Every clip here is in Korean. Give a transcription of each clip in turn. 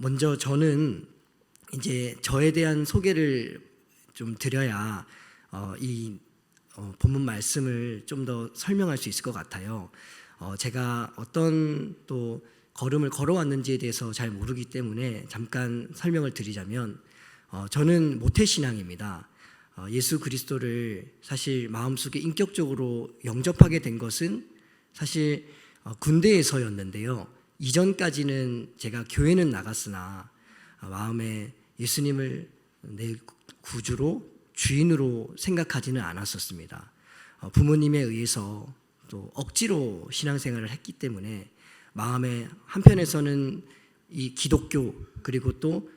먼저 저는 이제 저에 대한 소개를 좀 드려야 이 본문 말씀을 좀 더 설명할 수 있을 것 같아요. 제가 어떤 또 걸음을 걸어왔는지에 대해서 잘 모르기 때문에 잠깐 설명을 드리자면, 저는 모태신앙입니다. 예수 그리스도를 사실 마음속에 인격적으로 영접하게 된 것은 사실 군대에서였는데요. 이전까지는 제가 교회는 나갔으나 마음에 예수님을 내 구주로 주인으로 생각하지는 않았었습니다. 부모님에 의해서 또 억지로 신앙생활을 했기 때문에 마음에 한편에서는 이 기독교 그리고 또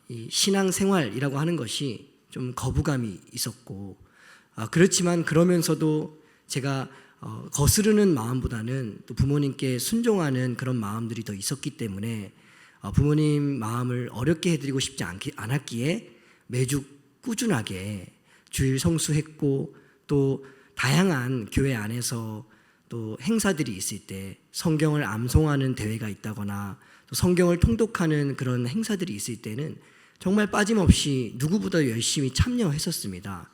이 신앙생활이라고 하는 것이 좀 거부감이 있었고, 그렇지만 그러면서도 제가 거스르는 마음보다는 또 부모님께 순종하는 그런 마음들이 더 있었기 때문에 부모님 마음을 어렵게 해드리고 싶지 않았기에 매주 꾸준하게 주일 성수했고, 또 다양한 교회 안에서 또 행사들이 있을 때 성경을 암송하는 대회가 있다거나 또 성경을 통독하는 그런 행사들이 있을 때는 정말 빠짐없이 누구보다 열심히 참여했었습니다.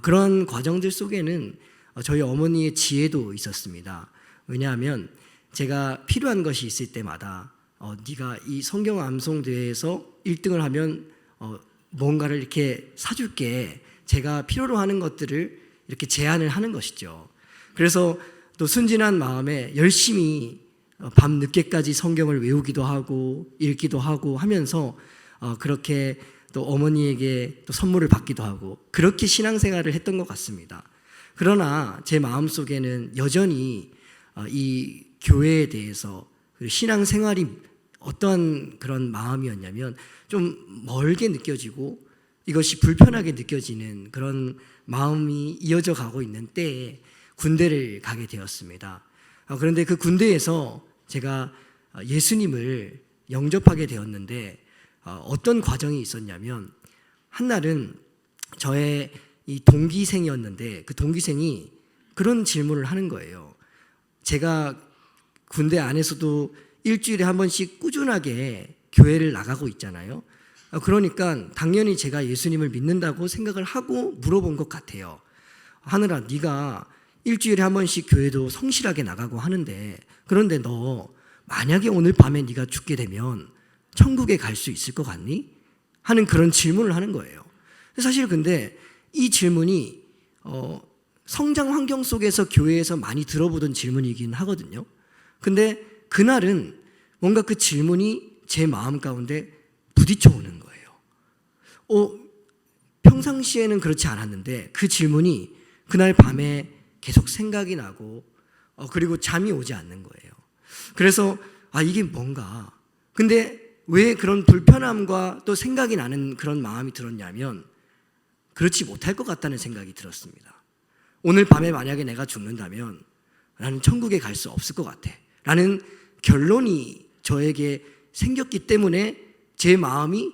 그런 과정들 속에는 저희 어머니의 지혜도 있었습니다. 왜냐하면 제가 필요한 것이 있을 때마다 네가 이 성경 암송 대회에서 1등을 하면 뭔가를 이렇게 사줄게, 제가 필요로 하는 것들을 이렇게 제안을 하는 것이죠. 그래서 또 순진한 마음에 열심히 밤 늦게까지 성경을 외우기도 하고 읽기도 하고 하면서 그렇게 또 어머니에게 또 선물을 받기도 하고 그렇게 신앙생활을 했던 것 같습니다. 그러나 제 마음속에는 여전히 이 교회에 대해서 신앙생활이 어떤 그런 마음이었냐면 좀 멀게 느껴지고 이것이 불편하게 느껴지는 그런 마음이 이어져 가고 있는 때에 군대를 가게 되었습니다. 그런데 그 군대에서 제가 예수님을 영접하게 되었는데 어떤 과정이 있었냐면, 한날은 저의 이 동기생이었는데 그 동기생이 그런 질문을 하는 거예요. 제가 군대 안에서도 일주일에 한 번씩 꾸준하게 교회를 나가고 있잖아요. 그러니까 당연히 제가 예수님을 믿는다고 생각을 하고 물어본 것 같아요. 하늘아, 네가 일주일에 한 번씩 교회도 성실하게 나가고 하는데, 그런데 너 만약에 오늘 밤에 네가 죽게 되면 천국에 갈 수 있을 것 같니? 하는 그런 질문을 하는 거예요. 사실 근데 이 질문이 성장 환경 속에서 교회에서 많이 들어보던 질문이긴 하거든요. 근데 그날은 뭔가 그 질문이 제 마음 가운데 부딪혀 오는 거예요. 평상시에는 그렇지 않았는데 그 질문이 그날 밤에 계속 생각이 나고 그리고 잠이 오지 않는 거예요. 그래서 이게 뭔가, 근데 왜 그런 불편함과 또 생각이 나는 그런 마음이 들었냐면, 그렇지 못할 것 같다는 생각이 들었습니다. 오늘 밤에 만약에 내가 죽는다면 나는 천국에 갈 수 없을 것 같아 라는 결론이 저에게 생겼기 때문에 제 마음이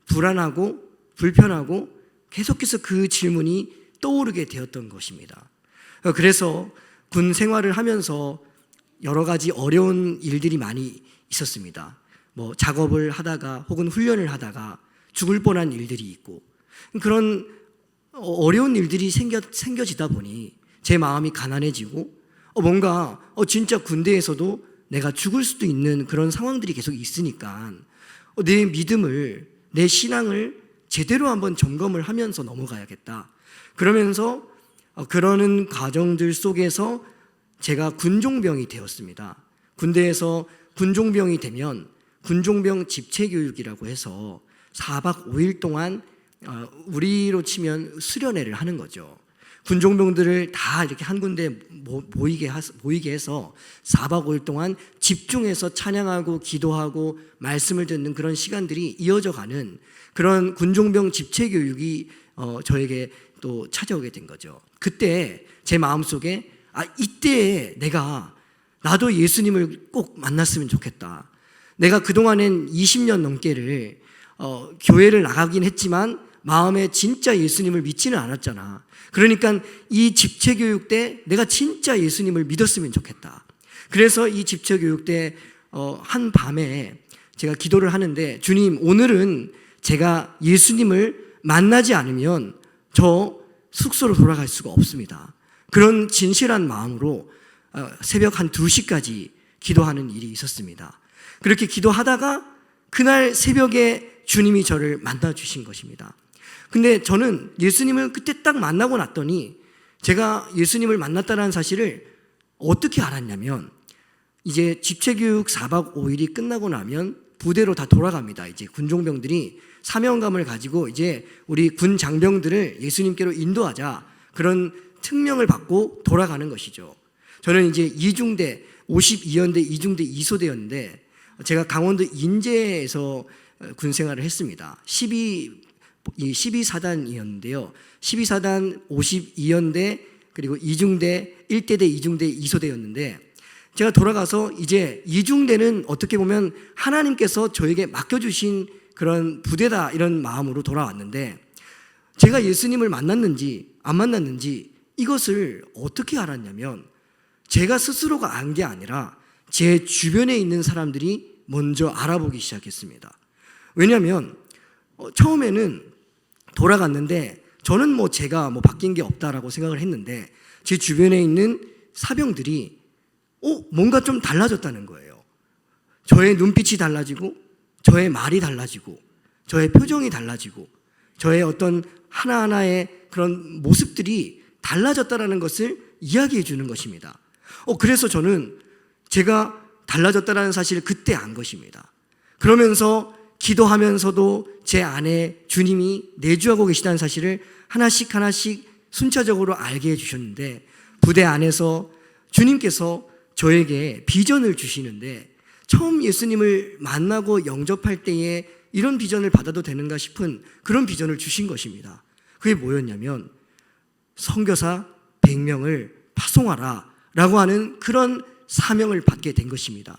불안하고 불편하고 계속해서 그 질문이 떠오르게 되었던 것입니다. 그래서 군 생활을 하면서 여러 가지 어려운 일들이 많이 있었습니다. 작업을 하다가 혹은 훈련을 하다가 죽을 뻔한 일들이 있고, 그런 어려운 일들이 생겨지다 보니 제 마음이 가난해지고 뭔가 진짜 군대에서도 내가 죽을 수도 있는 그런 상황들이 계속 있으니까 내 믿음을, 내 신앙을 제대로 한번 점검을 하면서 넘어가야겠다. 그러면서 그러는 과정들 속에서 제가 군종병이 되었습니다. 군대에서 군종병이 되면 군종병 집체교육이라고 해서 4박 5일 동안 우리로 치면 수련회를 하는 거죠. 군종병들을 다 이렇게 한 군데 모이게 해서 4박 5일 동안 집중해서 찬양하고 기도하고 말씀을 듣는 그런 시간들이 이어져 가는 그런 군종병 집체교육이 저에게 또 찾아오게 된 거죠. 그때 제 마음속에 이때 나도 예수님을 꼭 만났으면 좋겠다. 내가 그동안엔 20년 넘게를 교회를 나가긴 했지만 마음에 진짜 예수님을 믿지는 않았잖아. 그러니까 이 집체교육 때 내가 진짜 예수님을 믿었으면 좋겠다. 그래서 이 집체교육 때 한 밤에 제가 기도를 하는데, 주님, 오늘은 제가 예수님을 만나지 않으면 저 숙소로 돌아갈 수가 없습니다. 그런 진실한 마음으로 새벽 한 2시까지 기도하는 일이 있었습니다. 그렇게 기도하다가 그날 새벽에 주님이 저를 만나 주신 것입니다. 근데 저는 예수님을 그때 딱 만나고 났더니 제가 예수님을 만났다는 사실을 어떻게 알았냐면, 이제 집체교육 4박 5일이 끝나고 나면 부대로 다 돌아갑니다. 이제 군종병들이 사명감을 가지고 이제 우리 군 장병들을 예수님께로 인도하자, 그런 특명을 받고 돌아가는 것이죠. 저는 이제 2중대 52연대 2중대 2소대였는데 제가 강원도 인제에서 군 생활을 했습니다. 12사단이었는데요. 12사단 52연대 그리고 2중대 1대대 2중대 2소대였는데, 제가 돌아가서 이제 2중대는 어떻게 보면 하나님께서 저에게 맡겨주신 그런 부대다, 이런 마음으로 돌아왔는데, 제가 예수님을 만났는지 안 만났는지 이것을 어떻게 알았냐면, 제가 스스로가 안 게 아니라 제 주변에 있는 사람들이 먼저 알아보기 시작했습니다. 왜냐하면 처음에는 돌아갔는데 저는 제가 바뀐 게 없다라고 생각을 했는데, 제 주변에 있는 사병들이 뭔가 좀 달라졌다는 거예요. 저의 눈빛이 달라지고, 저의 말이 달라지고, 저의 표정이 달라지고, 저의 어떤 하나하나의 그런 모습들이 달라졌다는 것을 이야기해 주는 것입니다. 그래서 저는 제가 달라졌다는 사실을 그때 안 것입니다. 그러면서 기도하면서도 제 안에 주님이 내주하고 계시다는 사실을 하나씩 하나씩 순차적으로 알게 해주셨는데, 부대 안에서 주님께서 저에게 비전을 주시는데, 처음 예수님을 만나고 영접할 때에 이런 비전을 받아도 되는가 싶은 그런 비전을 주신 것입니다. 그게 뭐였냐면, 선교사 100명을 파송하라 라고 하는 그런 사명을 받게 된 것입니다.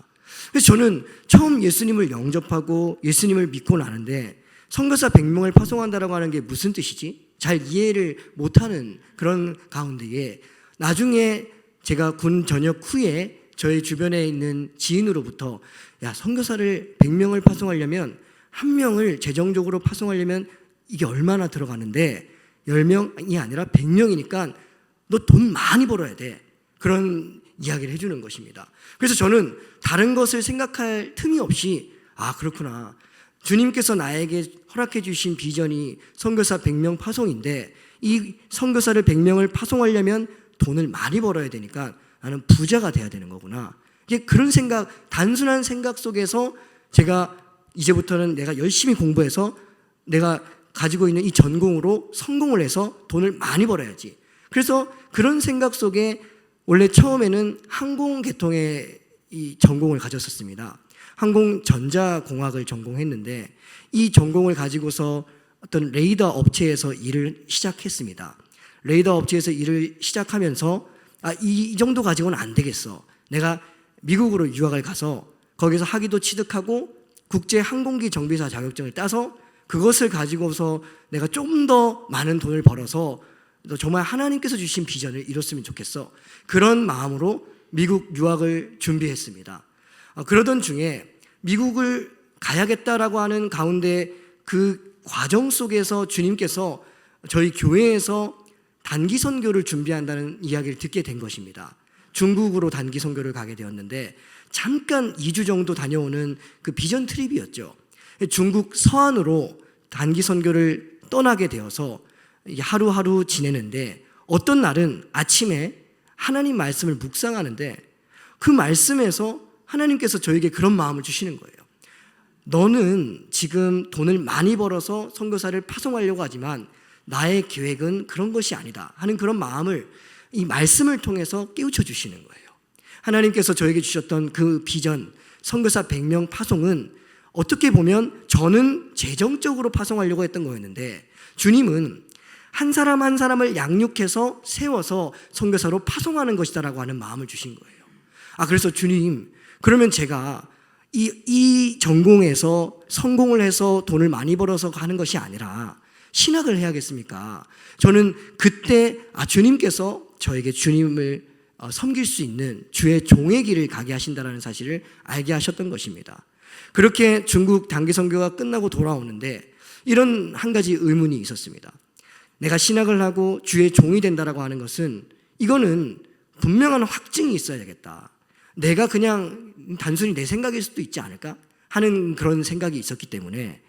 그래서 저는 처음 예수님을 영접하고 예수님을 믿고 나는데, 선교사 100명을 파송한다라고 하는 게 무슨 뜻이지? 잘 이해를 못하는 그런 가운데에, 나중에 제가 군 전역 후에 저희 주변에 있는 지인으로부터, 야, 선교사를 100명을 파송하려면, 1명을 재정적으로 파송하려면 이게 얼마나 들어가는데 10명이 아니라 100명이니까 너 돈 많이 벌어야 돼, 그런 이야기를 해주는 것입니다. 그래서 저는 다른 것을 생각할 틈이 없이, 그렇구나, 주님께서 나에게 허락해 주신 비전이 선교사 100명 파송인데, 이 선교사를 100명을 파송하려면 돈을 많이 벌어야 되니까 나는 부자가 돼야 되는 거구나. 그런 생각, 단순한 생각 속에서 제가 이제부터는 내가 열심히 공부해서 내가 가지고 있는 이 전공으로 성공을 해서 돈을 많이 벌어야지. 그래서 그런 생각 속에 원래 처음에는 항공계통의 이 전공을 가졌었습니다. 항공전자공학을 전공했는데, 이 전공을 가지고서 어떤 레이더 업체에서 일을 시작했습니다. 레이더 업체에서 일을 시작하면서 이 정도 가지고는 안 되겠어. 내가 미국으로 유학을 가서 거기서 학위도 취득하고 국제 항공기 정비사 자격증을 따서 그것을 가지고서 내가 좀 더 많은 돈을 벌어서 정말 하나님께서 주신 비전을 이뤘으면 좋겠어. 그런 마음으로 미국 유학을 준비했습니다. 그러던 중에 미국을 가야겠다라고 하는 가운데 그 과정 속에서 주님께서 저희 교회에서 단기 선교를 준비한다는 이야기를 듣게 된 것입니다. 중국으로 단기 선교를 가게 되었는데, 잠깐 2주 정도 다녀오는 그 비전 트립이었죠. 중국 서안으로 단기 선교를 떠나게 되어서 하루하루 지내는데, 어떤 날은 아침에 하나님 말씀을 묵상하는데, 그 말씀에서 하나님께서 저에게 그런 마음을 주시는 거예요. 너는 지금 돈을 많이 벌어서 선교사를 파송하려고 하지만 나의 계획은 그런 것이 아니다 하는 그런 마음을 이 말씀을 통해서 깨우쳐 주시는 거예요. 하나님께서 저에게 주셨던 그 비전, 선교사 100명 파송은 어떻게 보면 저는 재정적으로 파송하려고 했던 거였는데, 주님은 한 사람 한 사람을 양육해서 세워서 선교사로 파송하는 것이다라고 하는 마음을 주신 거예요. 그래서 주님, 그러면 제가 이 전공에서 성공을 해서 돈을 많이 벌어서 가는 것이 아니라 신학을 해야겠습니까? 저는 그때 주님께서 저에게 주님을 섬길 수 있는 주의 종의 길을 가게 하신다는 사실을 알게 하셨던 것입니다. 그렇게 중국 단기 선교가 끝나고 돌아오는데 이런 한 가지 의문이 있었습니다. 내가 신학을 하고 주의 종이 된다라고 하는 것은 이거는 분명한 확증이 있어야겠다. 내가 그냥 단순히 내 생각일 수도 있지 않을까 하는 그런 생각이 있었기 때문에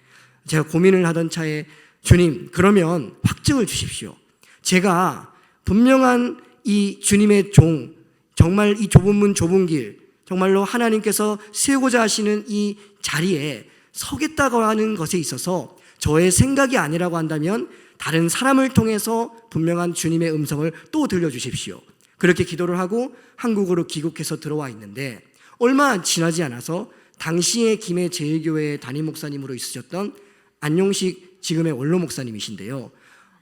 제가 고민을 하던 차에 주님, 그러면 확증을 주십시오. 제가 분명한 이 주님의 종, 정말 이 좁은 문 좁은 길, 정말로 하나님께서 세우고자 하시는 이 자리에 서겠다고 하는 것에 있어서 저의 생각이 아니라고 한다면 다른 사람을 통해서 분명한 주님의 음성을 또 들려주십시오. 그렇게 기도를 하고 한국으로 귀국해서 들어와 있는데 얼마 지나지 않아서 당시의 김해 제1교회의 담임 목사님으로 있으셨던 안용식 지금의 원로 목사님이신데요.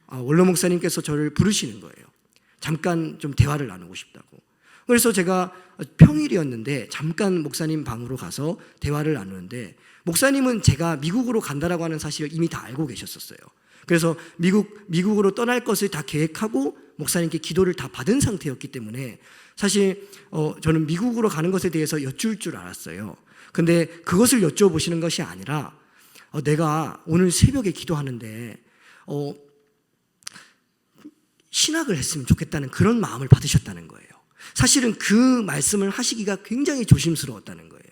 원로 목사님께서 저를 부르시는 거예요. 잠깐 좀 대화를 나누고 싶다고. 그래서 제가 평일이었는데 잠깐 목사님 방으로 가서 대화를 나누는데 목사님은 제가 미국으로 간다라고 하는 사실을 이미 다 알고 계셨었어요. 그래서 미국으로 떠날 것을 다 계획하고 목사님께 기도를 다 받은 상태였기 때문에 사실 저는 미국으로 가는 것에 대해서 여쭐 줄 알았어요. 근데 그것을 여쭤보시는 것이 아니라 내가 오늘 새벽에 기도하는데 신학을 했으면 좋겠다는 그런 마음을 받으셨다는 거예요. 사실은 그 말씀을 하시기가 굉장히 조심스러웠다는 거예요.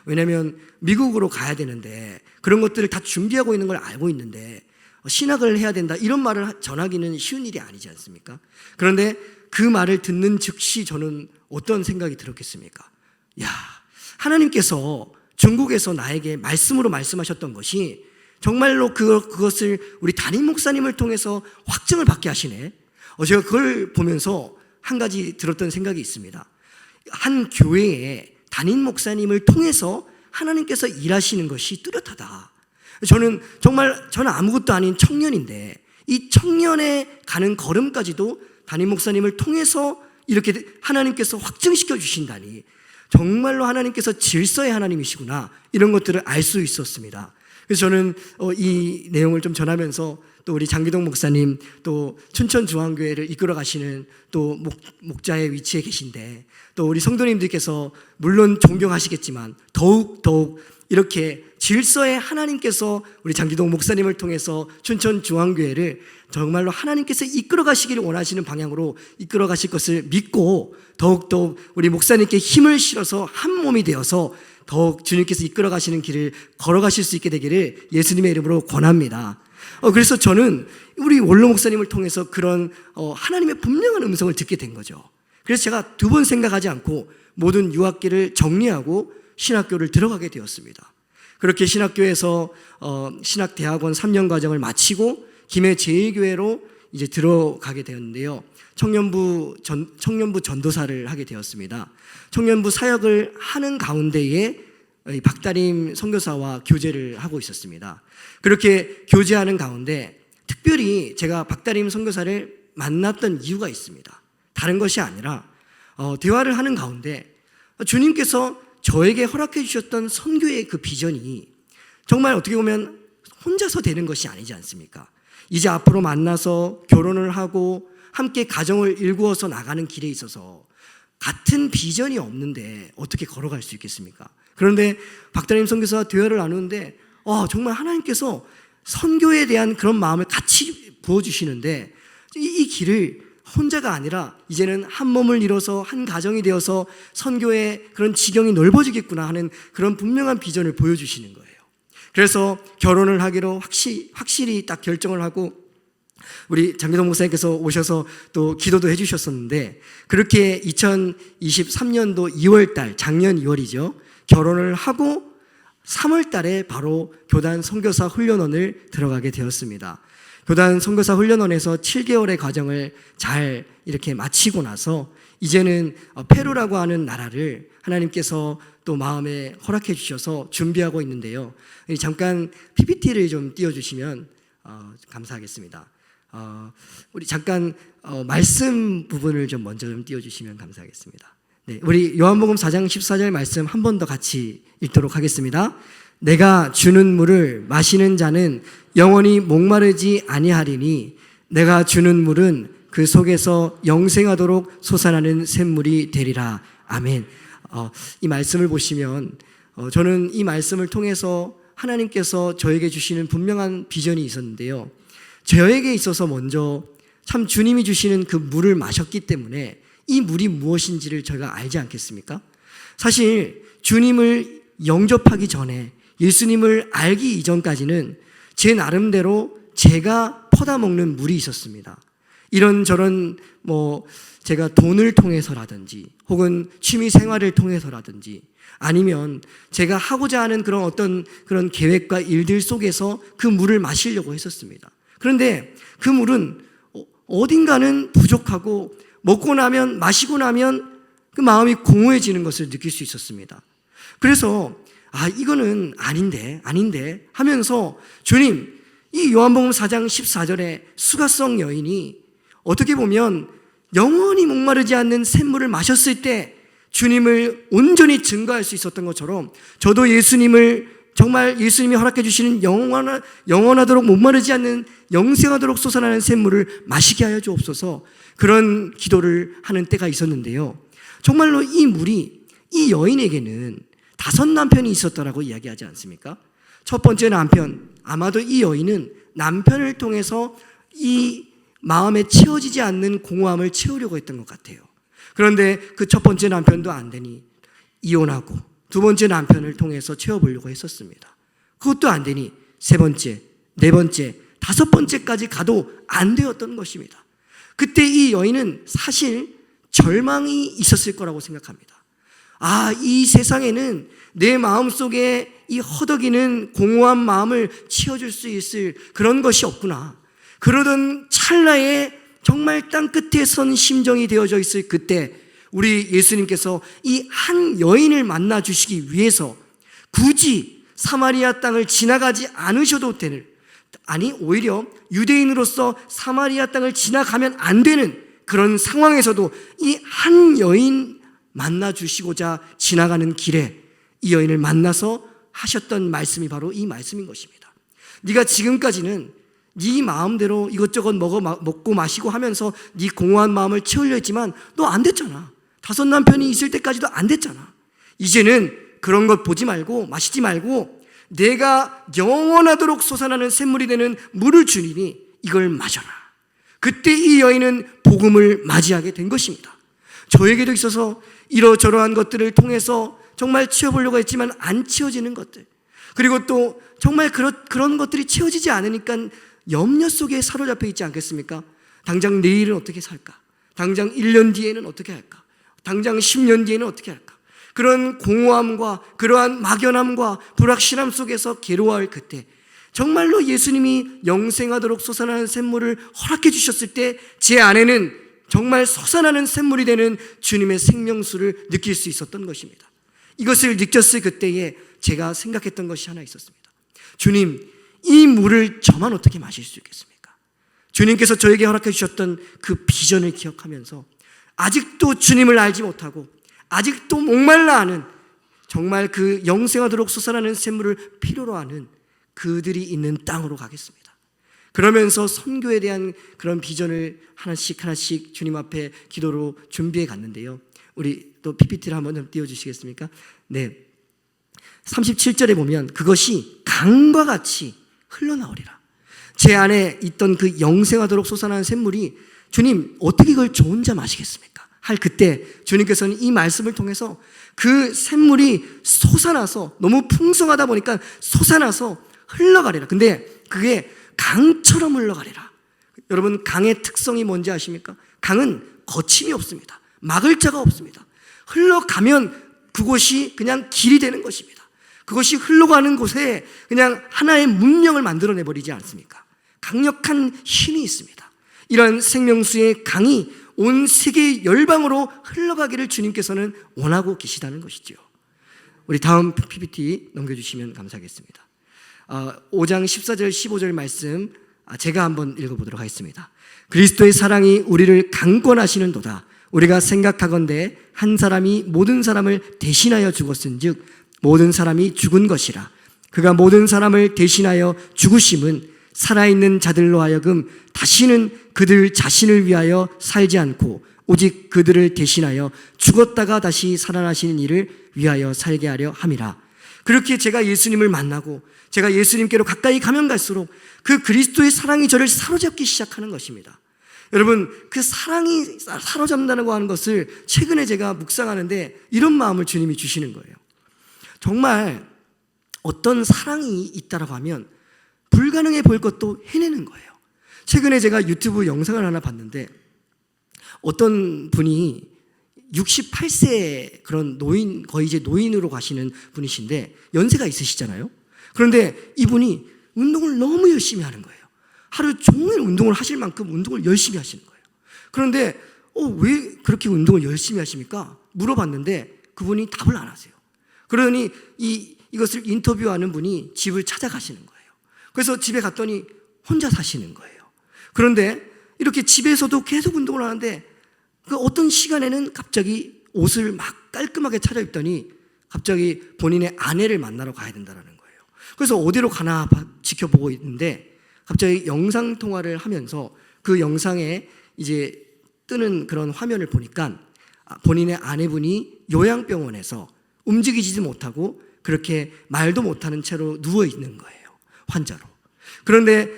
왜냐하면 미국으로 가야 되는데 그런 것들을 다 준비하고 있는 걸 알고 있는데 신학을 해야 된다 이런 말을 전하기는 쉬운 일이 아니지 않습니까? 그런데 그 말을 듣는 즉시 저는 어떤 생각이 들었겠습니까? 야, 하나님께서 중국에서 나에게 말씀으로 말씀하셨던 것이 정말로 그것을 우리 담임 목사님을 통해서 확증을 받게 하시네. 제가 그걸 보면서 한 가지 들었던 생각이 있습니다. 한 교회에 담임 목사님을 통해서 하나님께서 일하시는 것이 뚜렷하다. 저는 아무것도 아닌 청년인데 이 청년에 가는 걸음까지도 담임 목사님을 통해서 이렇게 하나님께서 확증시켜 주신다니 정말로 하나님께서 질서의 하나님이시구나 이런 것들을 알 수 있었습니다. 그래서 저는 이 내용을 좀 전하면서 또 우리 장기동 목사님 또 춘천중앙교회를 이끌어 가시는 또 목자의 위치에 계신데 또 우리 성도님들께서 물론 존경하시겠지만 더욱 이렇게 질서의 하나님께서 우리 장기동 목사님을 통해서 춘천중앙교회를 정말로 하나님께서 이끌어 가시기를 원하시는 방향으로 이끌어 가실 것을 믿고 더욱더욱 우리 목사님께 힘을 실어서 한 몸이 되어서 더욱 주님께서 이끌어 가시는 길을 걸어가실 수 있게 되기를 예수님의 이름으로 권합니다. 그래서 저는 우리 원로 목사님을 통해서 그런 하나님의 분명한 음성을 듣게 된 거죠. 그래서 제가 두 번 생각하지 않고 모든 유학기를 정리하고 신학교를 들어가게 되었습니다. 그렇게 신학교에서 신학대학원 3년 과정을 마치고 김해 제1교회로 이제 들어가게 되었는데요. 청년부 전도사를 하게 되었습니다. 청년부 사역을 하는 가운데에 박다림 선교사와 교제를 하고 있었습니다. 그렇게 교제하는 가운데 특별히 제가 박다림 선교사를 만났던 이유가 있습니다. 다른 것이 아니라 대화를 하는 가운데 주님께서 저에게 허락해 주셨던 선교의 그 비전이 정말 어떻게 보면 혼자서 되는 것이 아니지 않습니까? 이제 앞으로 만나서 결혼을 하고 함께 가정을 일구어서 나가는 길에 있어서 같은 비전이 없는데 어떻게 걸어갈 수 있겠습니까? 그런데 박다림 선교사와 대화를 나누는데 정말 하나님께서 선교에 대한 그런 마음을 같이 부어주시는데 이 길을 혼자가 아니라 이제는 한 몸을 이뤄서 한 가정이 되어서 선교의 그런 지경이 넓어지겠구나 하는 그런 분명한 비전을 보여주시는 거예요. 그래서 결혼을 하기로 확실히 딱 결정을 하고 우리 장기동 목사님께서 오셔서 또 기도도 해주셨었는데 그렇게 2023년도 2월달 작년 2월이죠. 결혼을 하고 3월 달에 바로 교단 선교사 훈련원을 들어가게 되었습니다. 교단 선교사 훈련원에서 7개월의 과정을 잘 이렇게 마치고 나서 이제는 페루라고 하는 나라를 하나님께서 또 마음에 허락해 주셔서 준비하고 있는데요. 잠깐 PPT를 좀 띄워주시면 감사하겠습니다. 우리 잠깐 말씀 부분을 좀 먼저 좀 띄워주시면 감사하겠습니다. 네, 우리 요한복음 4장 14절 말씀 한 번 더 같이 읽도록 하겠습니다. 내가 주는 물을 마시는 자는 영원히 목마르지 아니하리니 내가 주는 물은 그 속에서 영생하도록 솟아나는 샘물이 되리라. 아멘. 이 말씀을 보시면 저는 이 말씀을 통해서 하나님께서 저에게 주시는 분명한 비전이 있었는데요. 저에게 있어서 먼저 참 주님이 주시는 그 물을 마셨기 때문에 이 물이 무엇인지를 저희가 알지 않겠습니까? 사실 주님을 영접하기 전에, 예수님을 알기 이전까지는 제 나름대로 제가 퍼다먹는 물이 있었습니다. 이런저런 제가 돈을 통해서라든지 혹은 취미 생활을 통해서라든지 아니면 제가 하고자 하는 그런 어떤 그런 계획과 일들 속에서 그 물을 마시려고 했었습니다. 그런데 그 물은 어딘가는 부족하고 먹고 나면, 마시고 나면 그 마음이 공허해지는 것을 느낄 수 있었습니다. 그래서 이거는 아닌데 하면서 주님, 이 요한복음 4장 14절에 수가성 여인이 어떻게 보면 영원히 목마르지 않는 샘물을 마셨을 때 주님을 온전히 증거할 수 있었던 것처럼 저도 예수님을 정말 예수님이 허락해 주시는 영원하도록 목마르지 않는 영생하도록 솟아나는 샘물을 마시게 하여 주옵소서, 그런 기도를 하는 때가 있었는데요. 정말로 이 물이 이 여인에게는 5 남편이 있었다라고 이야기하지 않습니까? 첫 번째 남편, 아마도 이 여인은 남편을 통해서 이 마음에 채워지지 않는 공허함을 채우려고 했던 것 같아요. 그런데 그 첫 번째 남편도 안 되니 이혼하고 두 번째 남편을 통해서 채워보려고 했었습니다. 그것도 안 되니 세 번째, 네 번째, 5번째까지 가도 안 되었던 것입니다. 그때 이 여인은 사실 절망이 있었을 거라고 생각합니다. 이 세상에는 내 마음속에 이 허덕이는 공허한 마음을 채워줄 수 있을 그런 것이 없구나. 그러던 찰나에 정말 땅끝에 선 심정이 되어져 있을 그때 우리 예수님께서 이 한 여인을 만나 주시기 위해서 굳이 사마리아 땅을 지나가지 않으셔도 되는, 오히려 유대인으로서 사마리아 땅을 지나가면 안 되는 그런 상황에서도 이 한 여인 만나 주시고자 지나가는 길에 이 여인을 만나서 하셨던 말씀이 바로 이 말씀인 것입니다. 네가 지금까지는 네 마음대로 이것저것 먹고 마시고 하면서 네 공허한 마음을 채우려 했지만 너 안 됐잖아. 5 남편이 있을 때까지도 안 됐잖아. 이제는 그런 것 보지 말고 마시지 말고 내가 영원하도록 솟아나는 샘물이 되는 물을 주니니 이걸 마셔라. 그때 이 여인은 복음을 맞이하게 된 것입니다. 저에게도 있어서 이러저러한 것들을 통해서 정말 채워보려고 했지만 안 채워지는 것들, 그리고 또 정말 그런 것들이 채워지지 않으니까 염려 속에 사로잡혀 있지 않겠습니까? 당장 내일은 어떻게 살까? 당장 1년 뒤에는 어떻게 할까? 당장 10년 뒤에는 어떻게 할까? 그런 공허함과 그러한 막연함과 불확실함 속에서 괴로워할 그때 정말로 예수님이 영생하도록 솟아나는 샘물을 허락해 주셨을 때 제 안에는 정말 솟아나는 샘물이 되는 주님의 생명수를 느낄 수 있었던 것입니다. 이것을 느꼈을 그때에 제가 생각했던 것이 하나 있었습니다. 주님, 이 물을 저만 어떻게 마실 수 있겠습니까? 주님께서 저에게 허락해 주셨던 그 비전을 기억하면서 아직도 주님을 알지 못하고 아직도 목말라 하는, 정말 그 영생하도록 솟아나는 샘물을 필요로 하는 그들이 있는 땅으로 가겠습니다. 그러면서 선교에 대한 그런 비전을 하나씩 주님 앞에 기도로 준비해 갔는데요. 우리 또 PPT를 한번 좀 띄워주시겠습니까? 네, 37절에 보면 그것이 강과 같이 흘러나오리라. 제 안에 있던 그 영생하도록 솟아나는 샘물이 주님 어떻게 이걸 저 혼자 마시겠습니까? 할 그때 주님께서는 이 말씀을 통해서 그 샘물이 솟아나서, 너무 풍성하다 보니까 솟아나서 흘러가리라. 근데 그게 강처럼 흘러가리라. 여러분, 강의 특성이 뭔지 아십니까? 강은 거침이 없습니다. 막을 자가 없습니다. 흘러가면 그곳이 그냥 길이 되는 것입니다. 그것이 흘러가는 곳에 그냥 하나의 문명을 만들어내버리지 않습니까? 강력한 힘이 있습니다. 이런 생명수의 강이 온 세계 열방으로 흘러가기를 주님께서는 원하고 계시다는 것이죠. 우리 다음 PPT 넘겨주시면 감사하겠습니다. 5장 14절 15절 말씀 제가 한번 읽어보도록 하겠습니다. 그리스도의 사랑이 우리를 강권하시는도다. 우리가 생각하건대 한 사람이 모든 사람을 대신하여 죽었은즉 모든 사람이 죽은 것이라. 그가 모든 사람을 대신하여 죽으심은 살아있는 자들로 하여금 다시는 그들 자신을 위하여 살지 않고 오직 그들을 대신하여 죽었다가 다시 살아나시는 이를 위하여 살게 하려 함이라. 그렇게 제가 예수님을 만나고 제가 예수님께로 가까이 가면 갈수록 그 그리스도의 사랑이 저를 사로잡기 시작하는 것입니다. 여러분, 그 사랑이 사로잡는다고 하는 것을 최근에 제가 묵상하는데 이런 마음을 주님이 주시는 거예요. 정말 어떤 사랑이 있다라고 하면 불가능해 보일 것도 해내는 거예요. 최근에 제가 유튜브 영상을 하나 봤는데 어떤 분이 68세 그런 노인, 거의 이제 노인으로 가시는 분이신데 연세가 있으시잖아요. 그런데 이분이 운동을 너무 열심히 하는 거예요. 하루 종일 운동을 하실 만큼 운동을 열심히 하시는 거예요. 그런데 왜 그렇게 운동을 열심히 하십니까? 물어봤는데 그분이 답을 안 하세요. 그러니 이것을 인터뷰하는 분이 집을 찾아가시는 거예요. 그래서 집에 갔더니 혼자 사시는 거예요. 그런데 이렇게 집에서도 계속 운동을 하는데 그 어떤 시간에는 갑자기 옷을 막 깔끔하게 차려입더니 갑자기 본인의 아내를 만나러 가야 된다는 거예요. 그래서 어디로 가나 지켜보고 있는데 갑자기 영상통화를 하면서 그 영상에 이제 뜨는 그런 화면을 보니까 본인의 아내분이 요양병원에서 움직이지도 못하고 그렇게 말도 못하는 채로 누워있는 거예요. 환자로. 그런데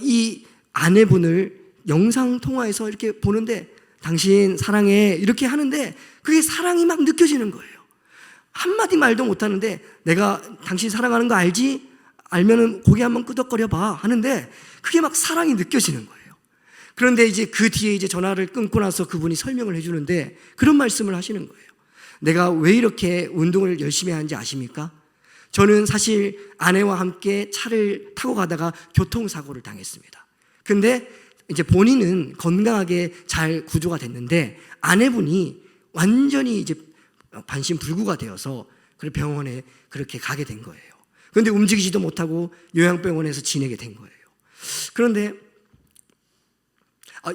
이 아내분을 영상통화에서 이렇게 보는데 당신 사랑해 이렇게 하는데 그게 사랑이 막 느껴지는 거예요. 한마디 말도 못하는데 내가 당신 사랑하는 거 알지? 알면은 고개 한번 끄덕거려 봐 하는데 그게 막 사랑이 느껴지는 거예요. 그런데 이제 그 뒤에 이제 전화를 끊고 나서 그분이 설명을 해주는데 그런 말씀을 하시는 거예요. 내가 왜 이렇게 운동을 열심히 하는지 아십니까? 저는 사실 아내와 함께 차를 타고 가다가 교통사고를 당했습니다. 근데 이제 본인은 건강하게 잘 구조가 됐는데 아내분이 완전히 이제 반신불구가 되어서 그 병원에 그렇게 가게 된 거예요. 그런데 움직이지도 못하고 요양병원에서 지내게 된 거예요. 그런데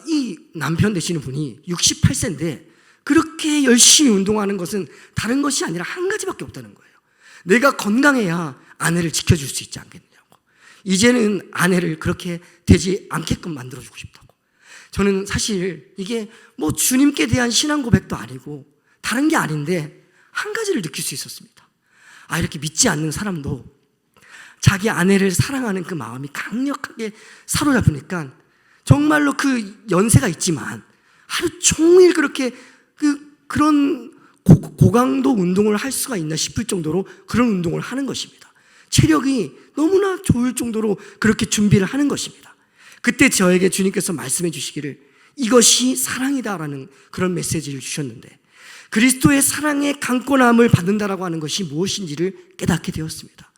이 남편 되시는 분이 68세인데 그렇게 열심히 운동하는 것은 다른 것이 아니라 한 가지밖에 없다는 거예요. 내가 건강해야 아내를 지켜줄 수 있지 않겠냐고. 이제는 아내를 그렇게 되지 않게끔 만들어주고 싶다고. 저는 사실 이게 뭐 주님께 대한 신앙 고백도 아니고 다른 게 아닌데 한 가지를 느낄 수 있었습니다. 이렇게 믿지 않는 사람도 자기 아내를 사랑하는 그 마음이 강력하게 사로잡으니까 정말로 그 연세가 있지만 하루 종일 그렇게 그런 고강도 운동을 할 수가 있나 싶을 정도로 그런 운동을 하는 것입니다. 체력이 너무나 좋을 정도로 그렇게 준비를 하는 것입니다. 그때 저에게 주님께서 말씀해 주시기를 이것이 사랑이다라는 그런 메시지를 주셨는데 그리스도의 사랑의 강권함을 받는다라고 하는 것이 무엇인지를 깨닫게 되었습니다.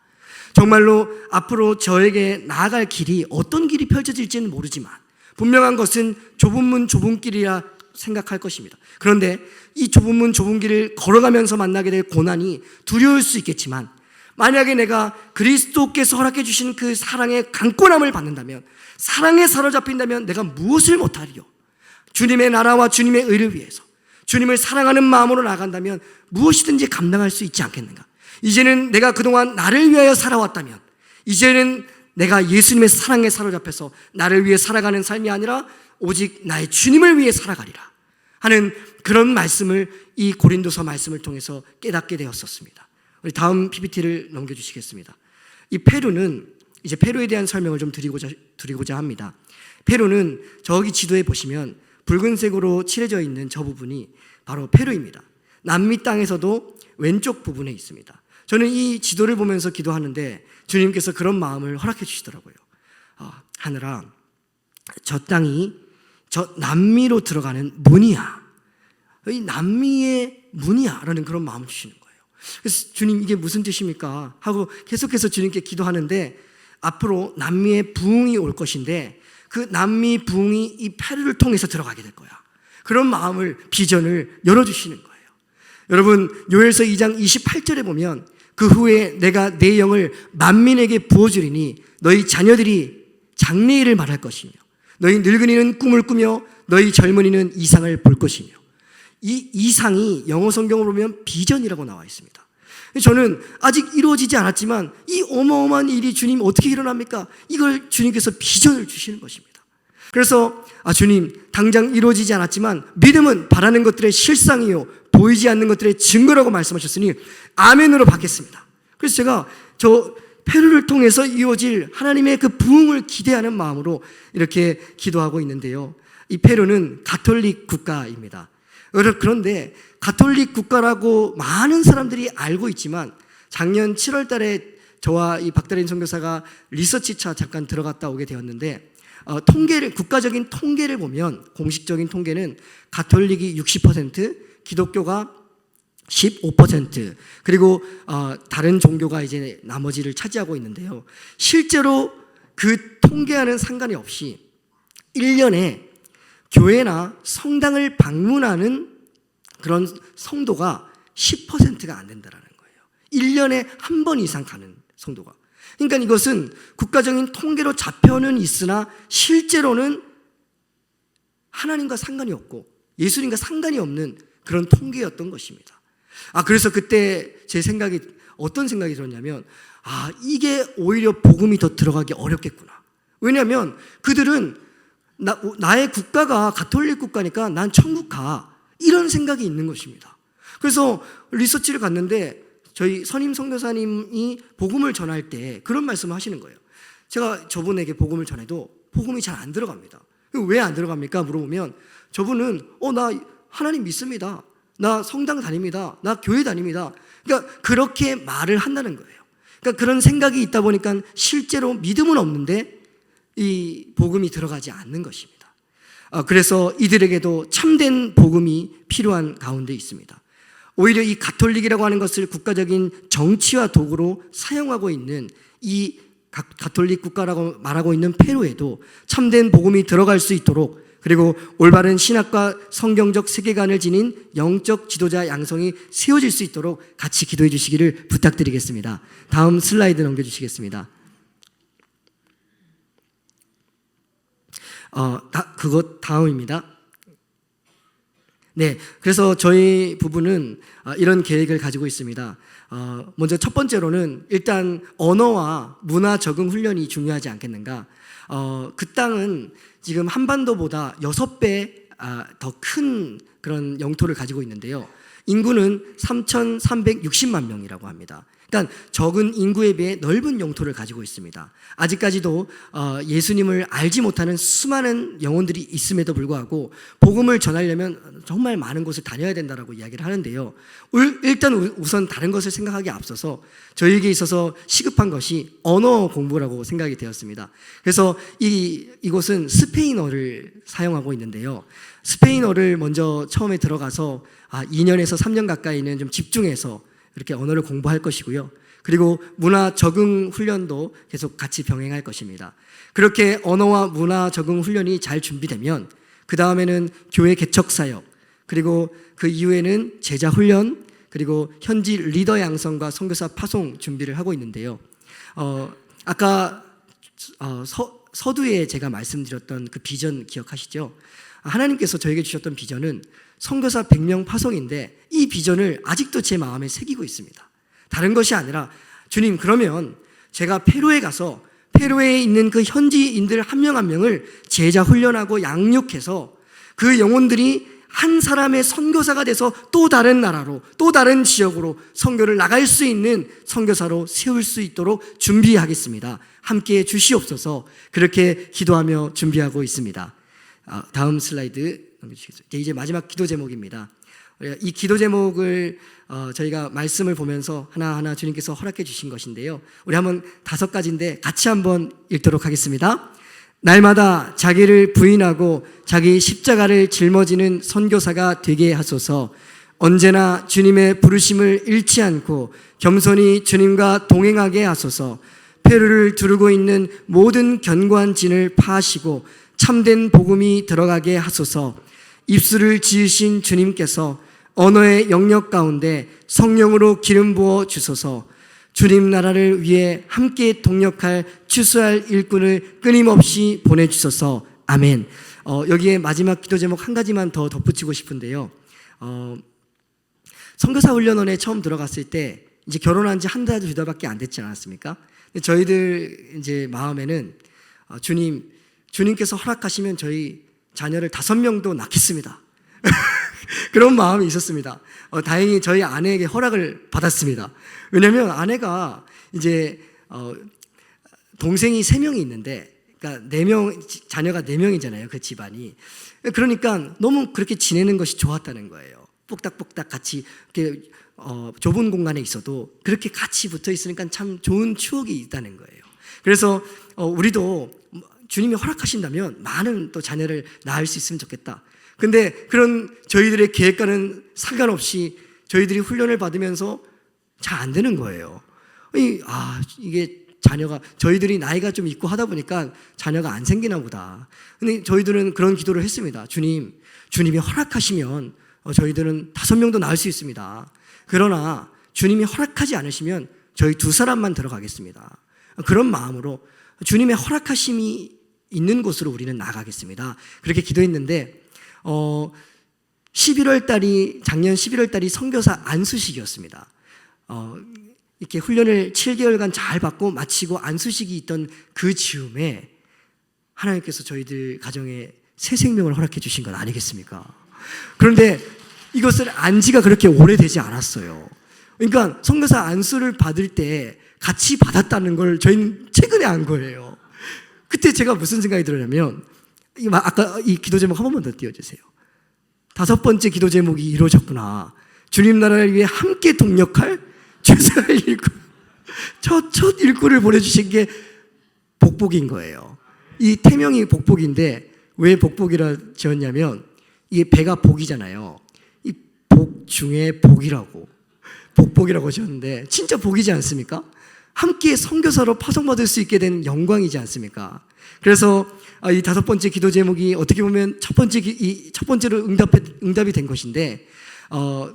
정말로 앞으로 저에게 나아갈 길이 어떤 길이 펼쳐질지는 모르지만 분명한 것은 좁은 문 좁은 길이라 생각할 것입니다. 그런데 이 좁은 문 좁은 길을 걸어가면서 만나게 될 고난이 두려울 수 있겠지만 만약에 내가 그리스도께서 허락해 주신 그 사랑의 강권함을 받는다면 사랑에 사로잡힌다면 내가 무엇을 못하리요? 주님의 나라와 주님의 의를 위해서 주님을 사랑하는 마음으로 나간다면 무엇이든지 감당할 수 있지 않겠는가? 이제는 내가 그동안 나를 위하여 살아왔다면 이제는 내가 예수님의 사랑에 사로잡혀서 나를 위해 살아가는 삶이 아니라 오직 나의 주님을 위해 살아가리라 하는 그런 말씀을 이 고린도서 말씀을 통해서 깨닫게 되었었습니다. 우리 다음 PPT를 넘겨주시겠습니다. 이 페루는 이제 페루에 대한 설명을 좀 드리고자 합니다. 페루는 저기 지도에 보시면 붉은색으로 칠해져 있는 저 부분이 바로 페루입니다. 남미 땅에서도 왼쪽 부분에 있습니다. 저는 이 지도를 보면서 기도하는데 주님께서 그런 마음을 허락해 주시더라고요. 하늘아, 저 땅이 저 남미로 들어가는 문이야. 이 남미의 문이야 라는 그런 마음을 주시는 거예요. 그래서 주님 이게 무슨 뜻입니까? 하고 계속해서 주님께 기도하는데 앞으로 남미의 부흥이 올 것인데 그 남미 부흥이 이 페루를 통해서 들어가게 될 거야. 그런 마음을 비전을 열어주시는 거예요. 여러분 요엘서 2장 28절에 보면 그 후에 내가 내 영을 만민에게 부어주리니 너희 자녀들이 장래일을 말할 것이며 너희 늙은이는 꿈을 꾸며 너희 젊은이는 이상을 볼 것이며 이 이상이 영어 성경으로 보면 비전이라고 나와 있습니다. 저는 아직 이루어지지 않았지만 이 어마어마한 일이 주님 어떻게 일어납니까? 이걸 주님께서 비전을 주시는 것입니다. 그래서 주님 당장 이루어지지 않았지만 믿음은 바라는 것들의 실상이요 보이지 않는 것들의 증거라고 말씀하셨으니 아멘으로 받겠습니다. 그래서 제가 저 페루를 통해서 이루어질 하나님의 그 부흥을 기대하는 마음으로 이렇게 기도하고 있는데요. 이 페루는 가톨릭 국가입니다. 그런데 가톨릭 국가라고 많은 사람들이 알고 있지만 작년 7월 달에 저와 이 박다린 선교사가 리서치차 잠깐 들어갔다 오게 되었는데 국가적인 통계를 보면 공식적인 통계는 가톨릭이 60%, 기독교가 15%, 그리고 다른 종교가 이제 나머지를 차지하고 있는데요. 실제로 그 통계와는 상관이 없이 1년에 교회나 성당을 방문하는 그런 성도가 10%가 안 된다는 거예요. 1년에 한 번 이상 가는 성도가. 그러니까 이것은 국가적인 통계로 잡혀는 있으나 실제로는 하나님과 상관이 없고 예수님과 상관이 없는 그런 통계였던 것입니다. 그래서 그때 제 생각이 어떤 생각이 들었냐면 이게 오히려 복음이 더 들어가기 어렵겠구나. 왜냐하면 그들은 나의 국가가 가톨릭 국가니까 난 천국 가, 이런 생각이 있는 것입니다. 그래서 리서치를 갔는데 저희 선임 선교사님이 복음을 전할 때 그런 말씀을 하시는 거예요. 제가 저분에게 복음을 전해도 복음이 잘 안 들어갑니다. 왜 안 들어갑니까? 물어보면 저분은 나 하나님 믿습니다. 나 성당 다닙니다. 나 교회 다닙니다. 그러니까 그렇게 말을 한다는 거예요. 그러니까 그런 생각이 있다 보니까 실제로 믿음은 없는데 이 복음이 들어가지 않는 것입니다. 그래서 이들에게도 참된 복음이 필요한 가운데 있습니다. 오히려 이 가톨릭이라고 하는 것을 국가적인 정치와 도구로 사용하고 있는 이 가톨릭 국가라고 말하고 있는 페루에도 참된 복음이 들어갈 수 있도록, 그리고 올바른 신학과 성경적 세계관을 지닌 영적 지도자 양성이 세워질 수 있도록 같이 기도해 주시기를 부탁드리겠습니다. 다음 슬라이드 넘겨주시겠습니다. 그것 다음입니다. 네, 그래서 저희 부부는 이런 계획을 가지고 있습니다. 먼저 첫 번째로는 일단 언어와 문화 적응 훈련이 중요하지 않겠는가. 그 땅은 지금 한반도보다 6배 더 큰 그런 영토를 가지고 있는데요. 인구는 3,360만 명이라고 합니다. 그러니까 적은 인구에 비해 넓은 영토를 가지고 있습니다. 아직까지도 예수님을 알지 못하는 수많은 영혼들이 있음에도 불구하고 복음을 전하려면 정말 많은 곳을 다녀야 된다라고 이야기를 하는데요. 일단 우선 다른 것을 생각하기에 앞서서 저희에게 있어서 시급한 것이 언어 공부라고 생각이 되었습니다. 그래서 이곳은 스페인어를 사용하고 있는데요. 스페인어를 먼저 처음에 들어가서 2년에서 3년 가까이는 좀 집중해서 이렇게 언어를 공부할 것이고요. 그리고 문화 적응 훈련도 계속 같이 병행할 것입니다. 그렇게 언어와 문화 적응 훈련이 잘 준비되면 그 다음에는 교회 개척 사역, 그리고 그 이후에는 제자 훈련, 그리고 현지 리더 양성과 선교사 파송 준비를 하고 있는데요. 아까 서두에 제가 말씀드렸던 그 비전 기억하시죠? 하나님께서 저에게 주셨던 비전은 선교사 100명 파송인데 이 비전을 아직도 제 마음에 새기고 있습니다. 다른 것이 아니라 주님, 그러면 제가 페루에 가서 페루에 있는 그 현지인들 한 명 한 명을 제자 훈련하고 양육해서 그 영혼들이 한 사람의 선교사가 돼서 또 다른 나라로, 또 다른 지역으로 선교를 나갈 수 있는 선교사로 세울 수 있도록 준비하겠습니다. 함께해 주시옵소서. 그렇게 기도하며 준비하고 있습니다. 다음 슬라이드 넘겨주시겠어요? 이제 마지막 기도 제목입니다. 이 기도 제목을 저희가 말씀을 보면서 하나하나 주님께서 허락해 주신 것인데요. 우리 한번 5가지인데 같이 한번 읽도록 하겠습니다. 날마다 자기를 부인하고 자기 십자가를 짊어지는 선교사가 되게 하소서. 언제나 주님의 부르심을 잃지 않고 겸손히 주님과 동행하게 하소서. 페루를 두르고 있는 모든 견고한 진을 파하시고 참된 복음이 들어가게 하소서. 입술을 지으신 주님께서 언어의 영역 가운데 성령으로 기름 부어 주소서. 주님 나라를 위해 함께 동력할 추수할 일꾼을 끊임없이 보내주소서. 아멘. 여기에 마지막 기도 제목 한 가지만 더 덧붙이고 싶은데요. 선교사 훈련원에 처음 들어갔을 때 이제 결혼한 지 한 달, 2달밖에 안 됐지 않았습니까? 저희들 이제 마음에는 주님께서 허락하시면 저희 자녀를 5명도 낳겠습니다. 그런 마음이 있었습니다. 다행히 저희 아내에게 허락을 받았습니다. 왜냐하면 아내가 이제 동생이 3명이 있는데, 그러니까 4명, 자녀가 4명이잖아요, 그 집안이. 그러니까 너무 그렇게 지내는 것이 좋았다는 거예요. 뽁닥뽁닥 같이 이렇게 좁은 공간에 있어도 그렇게 같이 붙어 있으니까 참 좋은 추억이 있다는 거예요. 그래서 우리도 주님이 허락하신다면 많은 또 자녀를 낳을 수 있으면 좋겠다. 근데 그런 저희들의 계획과는 상관없이 저희들이 훈련을 받으면서 잘 안 되는 거예요. 이게 자녀가, 저희들이 나이가 좀 있고 하다 보니까 자녀가 안 생기나 보다. 근데 저희들은 그런 기도를 했습니다. 주님이 허락하시면 저희들은 5명도 낳을 수 있습니다. 그러나 주님이 허락하지 않으시면 저희 2사람만 들어가겠습니다. 그런 마음으로 주님의 허락하심이 있는 곳으로 우리는 나가겠습니다. 그렇게 기도했는데 11월 달이, 작년 11월 달이 선교사 안수식이었습니다. 이렇게 훈련을 7개월간 잘 받고 마치고 안수식이 있던 그 즈음에 하나님께서 저희들 가정에 새 생명을 허락해 주신 건 아니겠습니까? 그런데 이것을 안 지가 그렇게 오래되지 않았어요. 그러니까 선교사 안수를 받을 때 같이 받았다는 걸 저희는 최근에 안 거예요. 그때 제가 무슨 생각이 들었냐면, 아까 이 기도 제목 한 번만 더 띄워주세요. 5번째 기도 제목이 이루어졌구나. 주님 나라를 위해 함께 동력할 최선의 일꾼, 첫 일꾼을 보내주신 게 복복인 거예요. 이 태명이 복복인데 왜 복복이라 지었냐면, 이게 배가 복이잖아요. 이 복 중에 복이라고, 복복이라고 지었는데 진짜 복이지 않습니까? 함께 선교사로 파송받을 수 있게 된 영광이지 않습니까? 그래서 이 5번째 기도 제목이 어떻게 보면 첫 번째로 응답이 된 것인데,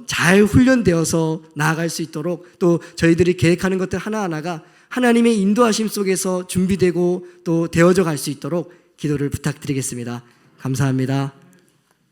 잘 훈련되어서 나아갈 수 있도록, 또 저희들이 계획하는 것들 하나하나가 하나님의 인도하심 속에서 준비되고 또 되어져 갈 수 있도록 기도를 부탁드리겠습니다. 감사합니다.